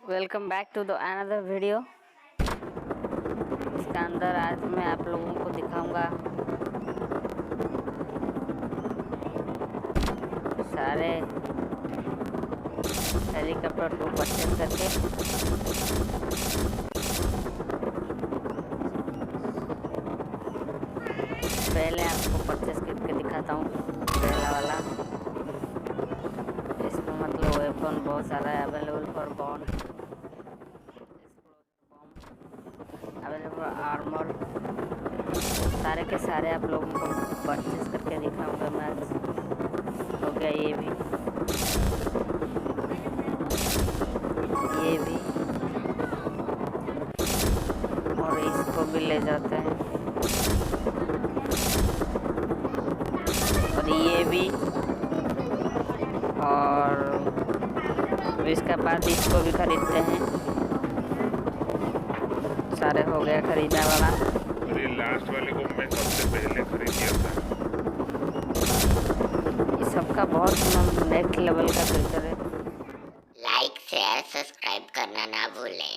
Welcome back to the another video. इसका अंदर आज मैं आप लोगों को दिखाऊंगा सारे हेलीकॉप्टर को परचेज करके पहले आपको परचेज करके दिखाता हूँ। पहला वाला इसमें मतलब वेपन बहुत सारा है available for bomb, available armour, सारे के सारे आप लोगों को परचेज करके दिखाऊंगा मैं। हो गया ये भी और इसको भी ले जाते हैं और ये भी, और इसके बाद इसको भी खरीदते हैं। सारे हो गया खरीदा वाला। और ये लास्ट वाले को मैं सबसे पहले खरीद लिया था। इस सबका बहुत नेक्स्ट लेवल का फीचर है। लाइक शेयर सब्सक्राइब करना ना भूलें।